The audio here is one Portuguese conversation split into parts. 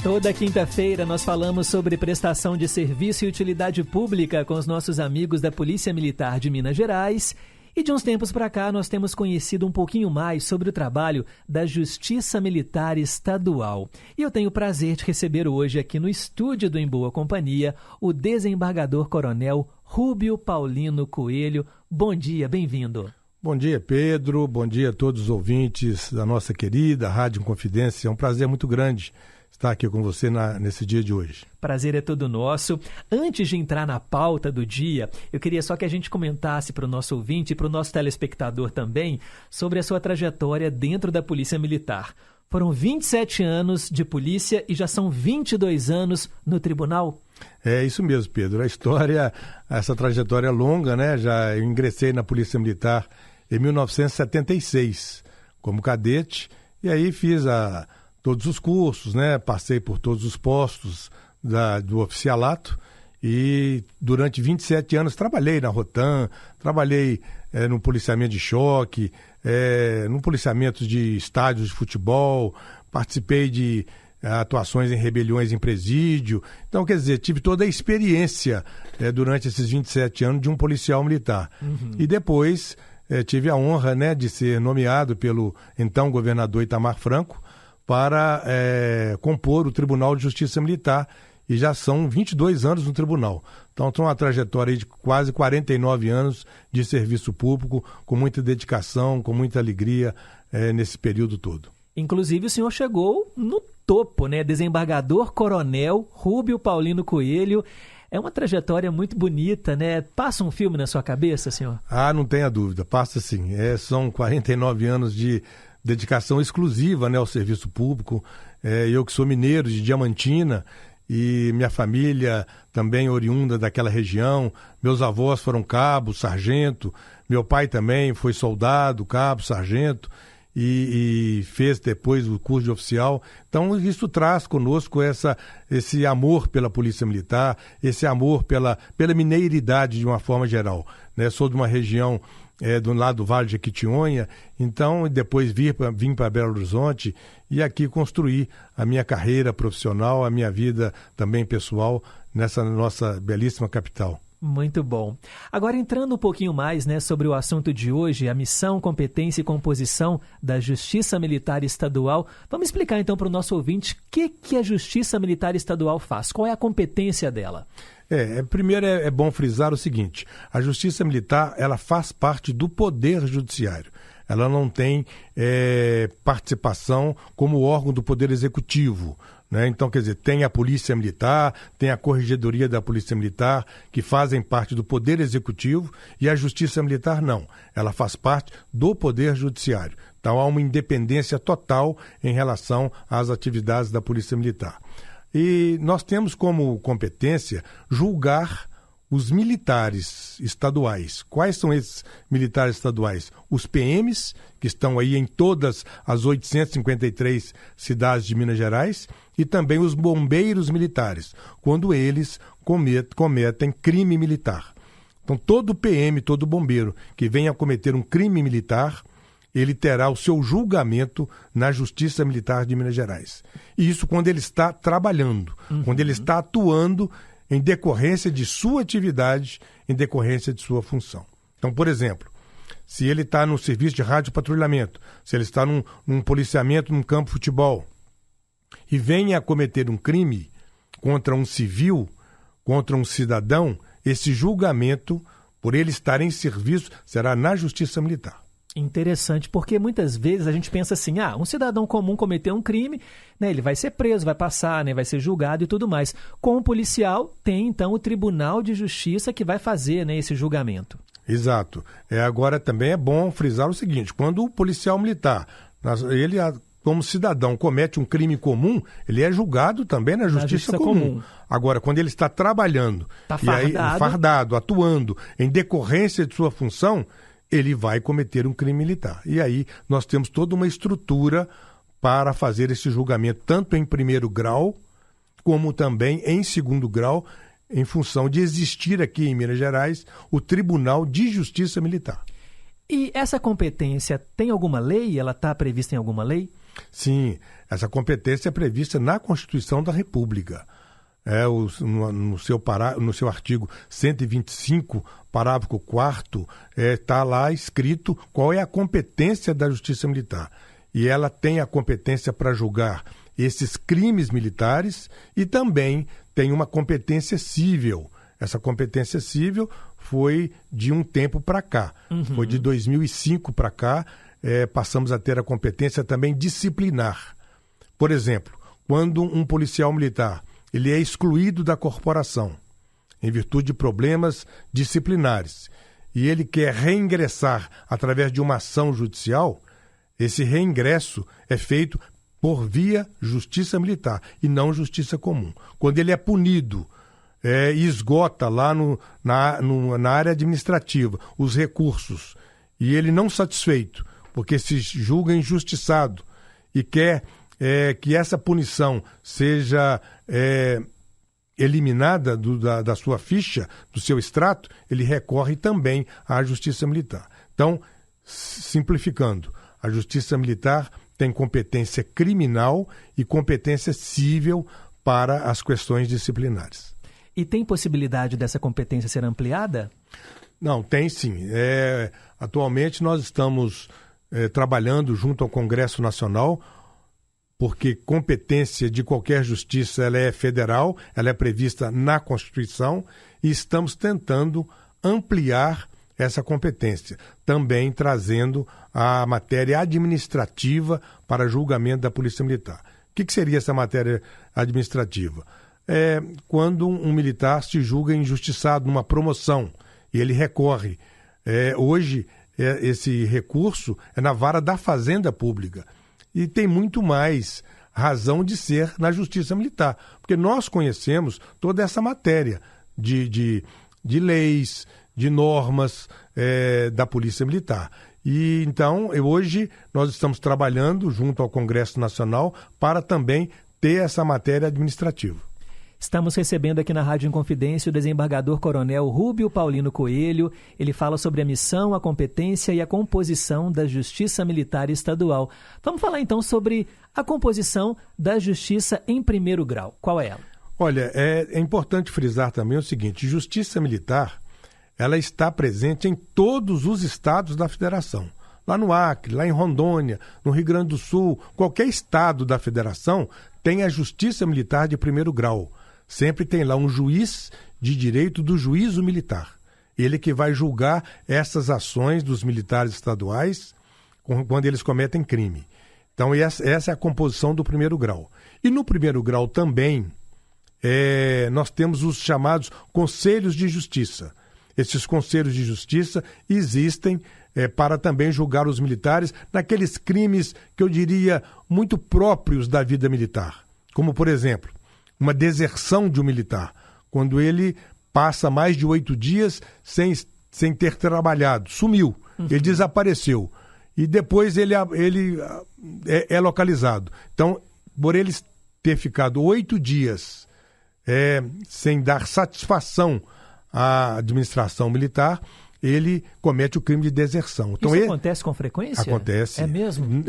Toda quinta-feira nós falamos sobre prestação de serviço e utilidade pública com os nossos amigos da Polícia Militar de Minas Gerais. E de uns tempos para cá nós temos conhecido um pouquinho mais sobre o trabalho da Justiça Militar Estadual. E eu tenho o prazer de receber hoje aqui no estúdio do Em Boa Companhia o desembargador coronel Rúbio Paulino Coelho. Bom dia, bem-vindo. Bom dia, Pedro. Bom dia a todos os ouvintes da nossa querida Rádio Inconfidência. É um prazer muito grande estar aqui com você nesse dia de hoje. Prazer é todo nosso. Antes de entrar na pauta do dia, eu queria só que a gente comentasse para o nosso ouvinte e para o nosso telespectador também sobre a sua trajetória dentro da Polícia Militar. Foram 27 anos de polícia e já são 22 anos no tribunal? É isso mesmo, Pedro. Essa trajetória é longa, né? Eu ingressei na Polícia Militar em 1976 como cadete e aí fiz todos os cursos, né? Passei por todos os postos do oficialato e durante 27 anos trabalhei na Rotam, trabalhei no policiamento de choque, no policiamento de estádios de futebol, participei de atuações em rebeliões em presídio. Então, quer dizer, tive toda a experiência durante esses 27 anos de um policial militar. Uhum. E depois tive a honra, né, de ser nomeado pelo então governador Itamar Franco para compor o Tribunal de Justiça Militar, e já são 22 anos no tribunal. Então, tem uma trajetória aí de quase 49 anos de serviço público, com muita dedicação, com muita alegria nesse período todo. Inclusive, o senhor chegou no topo, né? Desembargador Coronel Rúbio Paulino Coelho. É uma trajetória muito bonita, né? Passa um filme na sua cabeça, senhor? Não tenha dúvida, passa sim. São 49 anos de dedicação exclusiva, né, ao serviço público. Eu que sou mineiro de Diamantina e minha família também oriunda daquela região. Meus avós foram cabo, sargento. Meu pai também foi soldado, cabo, sargento e fez depois o curso de oficial. Então isso traz conosco esse amor pela Polícia Militar, esse amor pela mineiridade de uma forma geral, né? Sou de uma região do lado do Vale de Jequitinhonha, então depois vim para Belo Horizonte e aqui construí a minha carreira profissional, a minha vida também pessoal nessa nossa belíssima capital. Muito bom. Agora, entrando um pouquinho mais, né, sobre o assunto de hoje, a missão, competência e composição da Justiça Militar Estadual, vamos explicar então para o nosso ouvinte o que a Justiça Militar Estadual faz, qual é a competência dela? Primeiro é bom frisar o seguinte: a Justiça Militar ela faz parte do Poder Judiciário. Ela não tem participação como órgão do Poder Executivo, né? Então, quer dizer, tem a Polícia Militar, tem a Corregedoria da Polícia Militar, que fazem parte do Poder Executivo, e a Justiça Militar não. Ela faz parte do Poder Judiciário. Então, há uma independência total em relação às atividades da Polícia Militar. E nós temos como competência julgar os militares estaduais. Quais são esses militares estaduais? Os PMs, que estão aí em todas as 853 cidades de Minas Gerais, e também os bombeiros militares, quando eles cometem crime militar. Então, todo PM, todo bombeiro que venha a cometer um crime militar, ele terá o seu julgamento na Justiça Militar de Minas Gerais. E isso quando ele está trabalhando, quando ele está atuando em decorrência de sua atividade, em decorrência de sua função. Então, por exemplo, se ele está no serviço de radiopatrulhamento, se ele está num policiamento num campo de futebol e venha a cometer um crime contra um civil, contra um cidadão, esse julgamento, por ele estar em serviço, será na Justiça Militar. Interessante, porque muitas vezes a gente pensa assim, um cidadão comum cometeu um crime, né, ele vai ser preso, vai passar, né, vai ser julgado e tudo mais. Com o policial, tem então o Tribunal de Justiça que vai fazer, né, esse julgamento. Exato. Agora também é bom frisar o seguinte: quando o policial militar, ele como cidadão comete um crime comum, ele é julgado também na Justiça Comum. Agora, quando ele está trabalhando, fardado, atuando em decorrência de sua função, ele vai cometer um crime militar. E aí nós temos toda uma estrutura para fazer esse julgamento, tanto em primeiro grau, como também em segundo grau, em função de existir aqui em Minas Gerais o Tribunal de Justiça Militar. E essa competência tem alguma lei? Ela está prevista em alguma lei? Sim, essa competência é prevista na Constituição da República. No seu artigo 125, parágrafo 4º, está lá escrito qual é a competência da Justiça Militar. E ela tem a competência para julgar esses crimes militares e também tem uma competência cível. Essa competência cível foi de um tempo para cá. Foi de 2005 para cá, passamos a ter a competência também disciplinar. Por exemplo, quando um policial militar ele é excluído da corporação em virtude de problemas disciplinares e ele quer reingressar através de uma ação judicial, esse reingresso é feito por via justiça militar e não justiça comum. Quando ele é punido e esgota lá na área administrativa os recursos e ele não satisfeito, porque se julga injustiçado e quer que essa punição seja eliminada da sua ficha, do seu extrato, ele recorre também à Justiça Militar. Então, simplificando, a Justiça Militar tem competência criminal e competência cível para as questões disciplinares. E tem possibilidade dessa competência ser ampliada? Não, tem sim. Atualmente nós estamos trabalhando junto ao Congresso Nacional, porque competência de qualquer justiça ela é federal, ela é prevista na Constituição, e estamos tentando ampliar essa competência, também trazendo a matéria administrativa para julgamento da Polícia Militar. O que seria essa matéria administrativa? Quando um militar se julga injustiçado numa promoção e ele recorre. Hoje, esse recurso é na vara da Fazenda Pública. E tem muito mais razão de ser na Justiça Militar, porque nós conhecemos toda essa matéria de leis, de normas da Polícia Militar. E então, hoje, nós estamos trabalhando junto ao Congresso Nacional para também ter essa matéria administrativa. Estamos recebendo aqui na Rádio Inconfidência o desembargador Coronel Rúbio Paulino Coelho. Ele fala sobre a missão, a competência e a composição da Justiça Militar Estadual. Vamos falar então sobre a composição da Justiça em primeiro grau. Qual é ela? Olha, é importante frisar também o seguinte: Justiça Militar, ela está presente em todos os estados da Federação. Lá no Acre, lá em Rondônia, no Rio Grande do Sul, qualquer estado da Federação tem a Justiça Militar de primeiro grau. Sempre tem lá um juiz de direito do juízo militar. Ele que vai julgar essas ações dos militares estaduais quando eles cometem crime. Então, essa é a composição do primeiro grau. E no primeiro grau também, nós temos os chamados Conselhos de Justiça. Esses Conselhos de Justiça existem para também julgar os militares naqueles crimes que eu diria muito próprios da vida militar. Como, por exemplo, uma deserção de um militar, quando ele passa mais de 8 dias sem ter trabalhado, sumiu, ele desapareceu, e depois ele é localizado. Então, por ele ter ficado 8 dias sem dar satisfação à administração militar, ele comete o crime de deserção. Então, isso acontece com frequência? Acontece. É mesmo?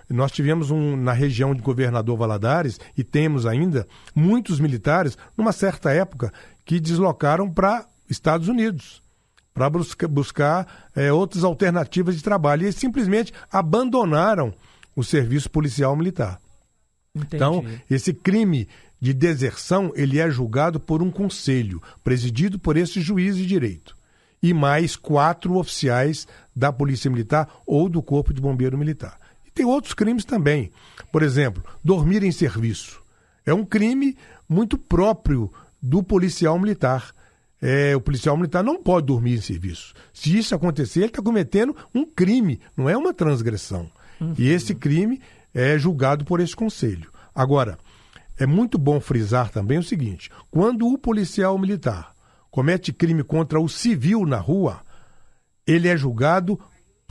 Nós tivemos na região de Governador Valadares, e temos ainda, muitos militares, numa certa época, que deslocaram para Estados Unidos, para buscar outras alternativas de trabalho, e simplesmente abandonaram o serviço policial militar. Entendi. Então, esse crime de deserção, ele é julgado por um conselho, presidido por esse juiz de direito, e mais 4 oficiais da Polícia Militar ou do Corpo de Bombeiro Militar. E tem outros crimes também. Por exemplo, dormir em serviço. É um crime muito próprio do policial militar. O policial militar não pode dormir em serviço. Se isso acontecer, ele está cometendo um crime, não é uma transgressão. E esse crime é julgado por esse conselho. Agora, é muito bom frisar também o seguinte: quando o policial militar comete crime contra o civil na rua, ele é julgado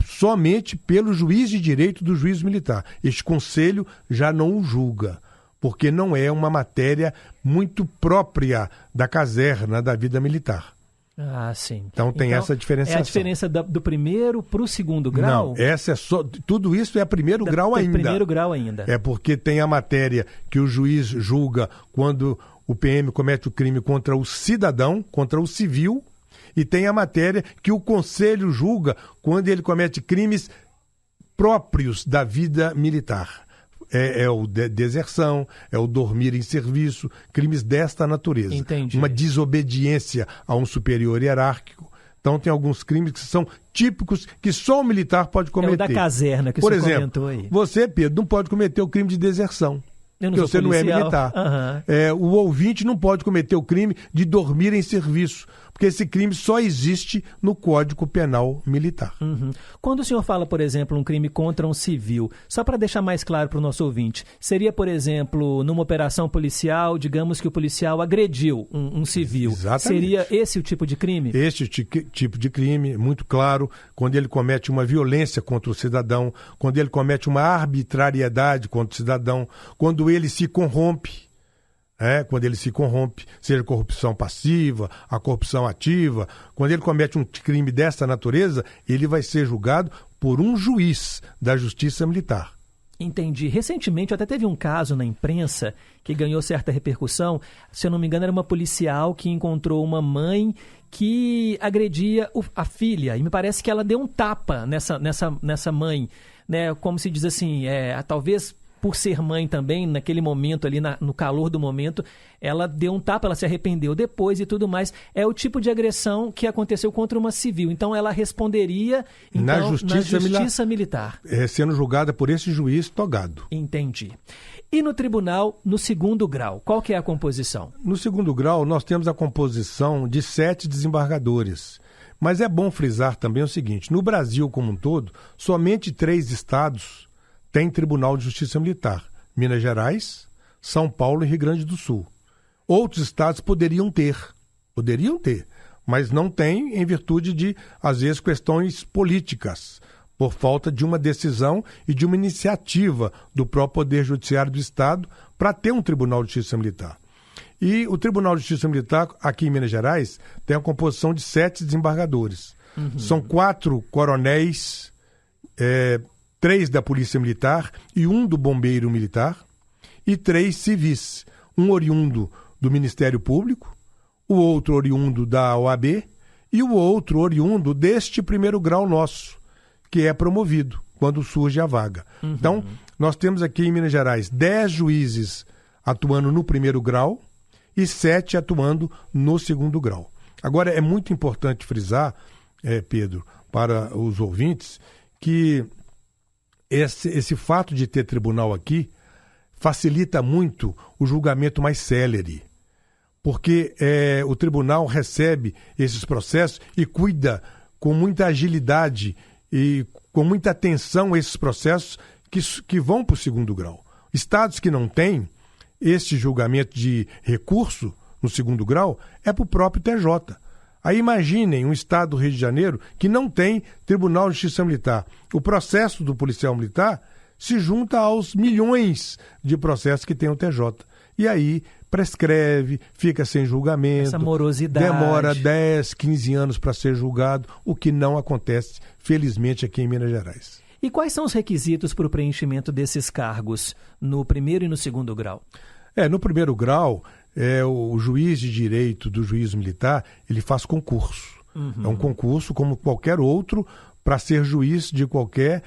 somente pelo juiz de direito do juízo militar. Este conselho já não o julga, porque não é uma matéria muito própria da caserna da vida militar. Ah, sim. Então tem essa diferenciação. É a diferença do primeiro para o segundo grau? Não, essa é só. Tudo isso é primeiro grau ainda. Primeiro grau ainda. É porque tem a matéria que o juiz julga quando o PM comete o crime contra o cidadão, contra o civil, e tem a matéria que o conselho julga quando ele comete crimes próprios da vida militar. É o deserção, é o dormir em serviço, crimes desta natureza. Entendi. Uma desobediência a um superior hierárquico. Então tem alguns crimes que são típicos que só o militar pode cometer. É o da caserna que Por você exemplo, comentou aí. Você, Pedro, não pode cometer o crime de deserção. Porque você policial. não é militar. Uhum. O ouvinte não pode cometer o crime de dormir em serviço, porque esse crime só existe no Código Penal Militar. Uhum. Quando o senhor fala, por exemplo, um crime contra um civil, só para deixar mais claro para o nosso ouvinte, seria, por exemplo, numa operação policial, digamos que o policial agrediu um civil. Exatamente. Seria esse o tipo de crime? Este tipo de crime, muito claro, quando ele comete uma violência contra o cidadão, quando ele comete uma arbitrariedade contra o cidadão, quando ele se corrompe. Quando ele se corrompe, seja corrupção passiva, a corrupção ativa, quando ele comete um crime dessa natureza, ele vai ser julgado por um juiz da Justiça Militar. Entendi. Recentemente até teve um caso na imprensa que ganhou certa repercussão. Se eu não me engano, era uma policial que encontrou uma mãe que agredia a filha. E me parece que ela deu um tapa nessa mãe, né? Como se diz assim, talvez por ser mãe também, naquele momento ali, no calor do momento, ela deu um tapa, ela se arrependeu depois e tudo mais. É o tipo de agressão que aconteceu contra uma civil. Então, ela responderia na Justiça Militar. Sendo julgada por esse juiz togado. Entendi. E no tribunal, no segundo grau, qual que é a composição? No segundo grau, nós temos a composição de 7 desembargadores. Mas é bom frisar também o seguinte, no Brasil como um todo, somente 3 estados tem Tribunal de Justiça Militar, Minas Gerais, São Paulo e Rio Grande do Sul. Outros estados poderiam ter, mas não têm em virtude de, às vezes, questões políticas, por falta de uma decisão e de uma iniciativa do próprio Poder Judiciário do Estado para ter um Tribunal de Justiça Militar. E o Tribunal de Justiça Militar, aqui em Minas Gerais, tem a composição de 7 desembargadores. Uhum. São 4 coronéis, 3 da Polícia Militar e 1 do Bombeiro Militar, e 3 civis, um oriundo do Ministério Público, o outro oriundo da OAB e o outro oriundo deste primeiro grau nosso, que é promovido quando surge a vaga. Uhum. Então, nós temos aqui em Minas Gerais 10 juízes atuando no primeiro grau e 7 atuando no segundo grau. Agora, é muito importante frisar, Pedro, para os ouvintes, que esse fato de ter tribunal aqui facilita muito o julgamento mais célere, porque o tribunal recebe esses processos e cuida com muita agilidade e com muita atenção esses processos que vão para o segundo grau. Estados que não têm esse julgamento de recurso no segundo grau é para o próprio TJ. Aí imaginem um estado do Rio de Janeiro que não tem Tribunal de Justiça Militar. O processo do policial militar se junta aos milhões de processos que tem o TJ. E aí prescreve, fica sem julgamento. Essa morosidade. Demora 10, 15 anos para ser julgado, o que não acontece, felizmente, aqui em Minas Gerais. E quais são os requisitos para o preenchimento desses cargos no primeiro e no segundo grau? No primeiro grau, o juiz de direito do juízo militar, ele faz concurso. Uhum. É um concurso como qualquer outro para ser juiz de qualquer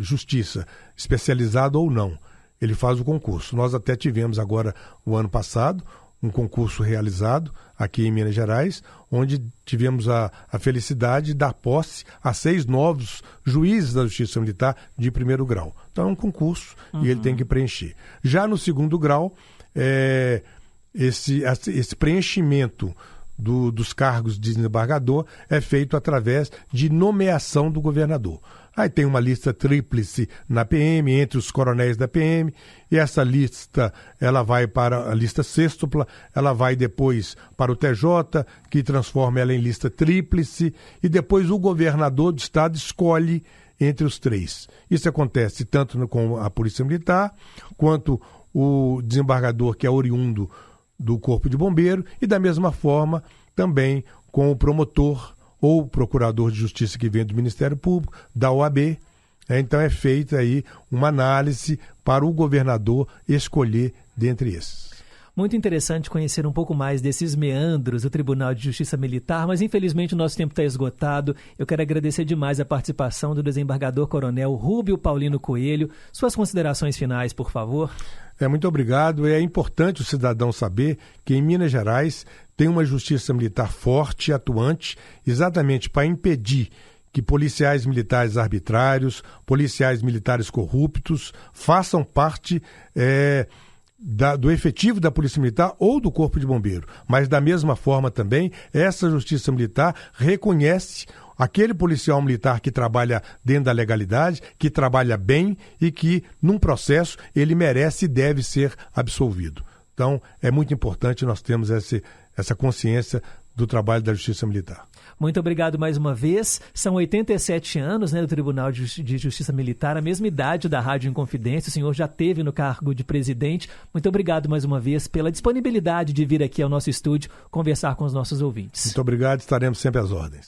justiça, especializado ou não. Ele faz o concurso. Nós até tivemos agora, o ano passado, um concurso realizado aqui em Minas Gerais, onde tivemos a felicidade de dar posse a 6 novos juízes da Justiça Militar de primeiro grau. Então é um concurso e ele tem que preencher. Já no segundo grau, esse preenchimento dos cargos de desembargador é feito através de nomeação do governador. Aí tem uma lista tríplice na PM, entre os coronéis da PM, e essa lista, ela vai para a lista sextupla, ela vai depois para o TJ, que transforma ela em lista tríplice, e depois o governador do estado escolhe entre os 3. Isso acontece tanto com a Polícia Militar, quanto o desembargador que é oriundo do Corpo de Bombeiro, e da mesma forma também com o promotor ou procurador de justiça que vem do Ministério Público, da OAB. Então é feita aí uma análise para o governador escolher dentre esses. Muito interessante conhecer um pouco mais desses meandros do Tribunal de Justiça Militar, mas infelizmente o nosso tempo está esgotado. Eu quero agradecer demais a participação do desembargador coronel Rúbio Paulino Coelho. Suas considerações finais, por favor. Muito obrigado. É importante o cidadão saber que em Minas Gerais tem uma justiça militar forte e atuante, exatamente para impedir que policiais militares arbitrários, policiais militares corruptos façam parte do efetivo da Polícia Militar ou do Corpo de Bombeiro. Mas, da mesma forma também, essa Justiça Militar reconhece aquele policial militar que trabalha dentro da legalidade, que trabalha bem e que, num processo, ele merece e deve ser absolvido. Então, é muito importante nós termos essa consciência do trabalho da Justiça Militar. Muito obrigado mais uma vez. São 87 anos, do Tribunal de Justiça Militar, a mesma idade da Rádio Inconfidência. O senhor já teve no cargo de presidente. Muito obrigado mais uma vez pela disponibilidade de vir aqui ao nosso estúdio conversar com os nossos ouvintes. Muito obrigado, estaremos sempre às ordens.